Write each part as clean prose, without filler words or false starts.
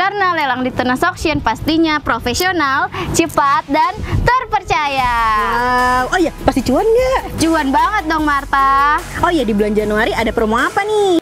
Karena lelang di Tunas Auction pastinya profesional, cepat, dan terpercaya. Wow, oh iya, pasti cuan nggak? Cuan banget dong Marta. Oh iya, di bulan Januari ada promo apa nih?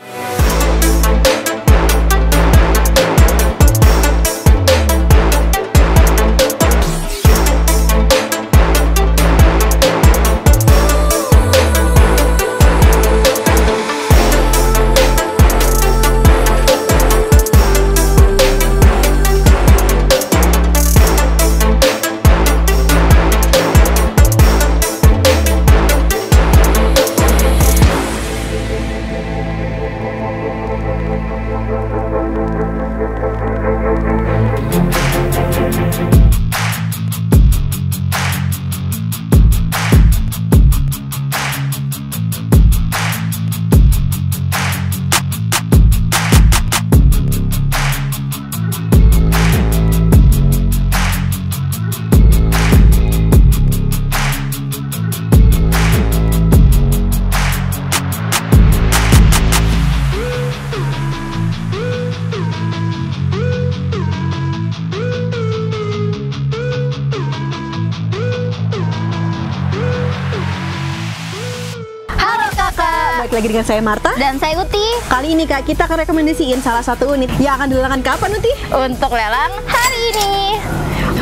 Balik lagi dengan saya Marta Dan saya Uti. Kali ini Kak, kita akan rekomendasiin salah satu unit yang akan dilelangkan kapan Uti? Untuk lelang hari ini.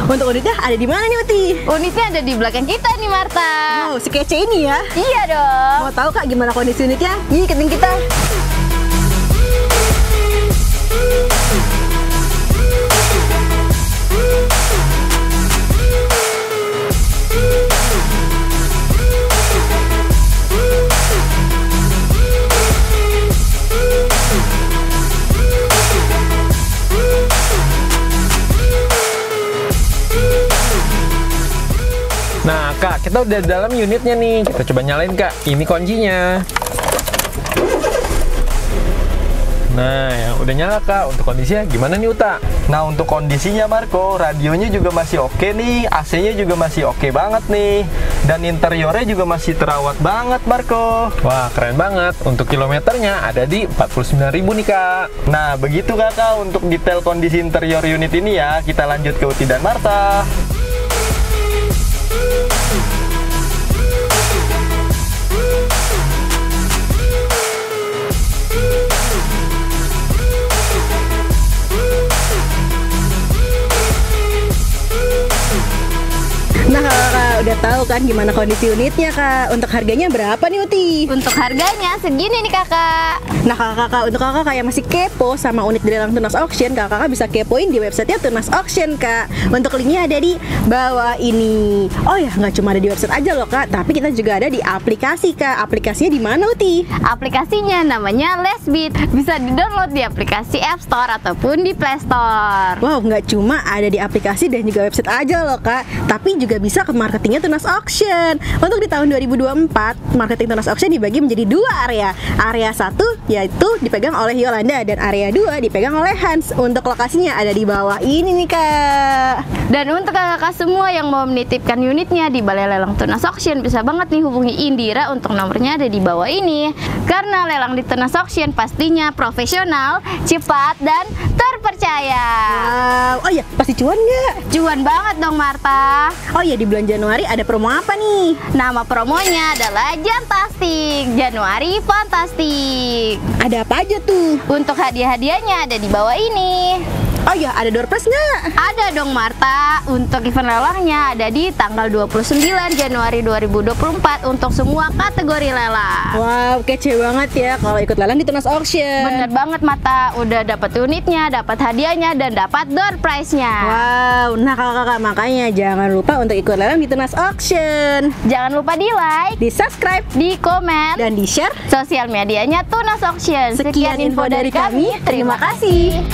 Untuk unitnya ada di mana nih Uti? Unitnya ada di belakang kita nih Marta. Wow, sekece ini ya. Iya dong. Mau tahu Kak gimana kondisi unitnya? Yuk ikutin kita. Nah Kak, kita udah di dalam unitnya nih. Kita coba nyalain Kak, ini kuncinya. Nah, ya udah nyala Kak. Untuk kondisinya gimana nih Uta? Nah, untuk kondisinya Marco, radionya juga masih oke nih, AC-nya juga masih oke banget nih. Dan interiornya juga masih terawat banget Marco. Wah, keren banget. Untuk kilometernya ada di 49.000 nih Kak. Nah, begitu Kakak untuk detail kondisi interior unit ini ya. Kita lanjut ke Uti dan Marta. Nah Kakak udah tahu kan gimana kondisi unitnya Kak. Untuk harganya berapa nih Uti? Untuk harganya segini nih kakak. Nah kakak untuk kakak yang masih kepo sama unit di lelang Tunas Auction, kakak bisa kepoin di websitenya Tunas Auction Kak. Untuk linknya ada di bawah ini. Oh ya, nggak cuma ada di website aja loh Kak, tapi kita juga ada di aplikasi Kak. Aplikasinya di mana Uti? Aplikasinya namanya Lessbit. Bisa di-download di aplikasi App Store ataupun di Play Store. Wow, nggak cuma ada di aplikasi dan juga website aja loh Kak, tapi juga bisa ke marketingnya Tunas Auction. Untuk di tahun 2024, marketing Tunas Auction dibagi menjadi dua area. Area 1 yaitu dipegang oleh Yolanda dan area 2 dipegang oleh Hans. Untuk lokasinya ada di bawah ini nih Kak. Dan untuk kakak semua yang mau menitipkan unitnya di Balai Lelang Tunas Auction, bisa banget nih hubungi Indira. Untuk nomornya ada di bawah ini. Karena lelang di Tunas Auction pastinya profesional, cepat, dan terpercaya. Wow, oh iya, pasti cuan nggak? Cuan banget dong Marta. Oh iya, di bulan Januari ada promo apa nih? Nama promonya adalah Jantastic Januari Fantastic. Ada apa aja tuh? Untuk hadiah-hadiahnya ada di bawah ini. Oh iya, ada door prize nggak? Ada dong Marta. Untuk event lelangnya ada di tanggal 29 Januari 2024 untuk semua kategori lelang. Wow, kece banget ya kalau ikut lelang di Tunas Auction. Bener banget Marta, udah dapat unitnya, dapat hadiahnya, dan dapat door prize-nya. Wow, nah kakak-kakak makanya jangan lupa untuk ikut lelang di Tunas Auction. Jangan lupa di like, Di subscribe, di komen, dan di share. sosial medianya Tunas Auction. Sekian info dari kami, terima kasih.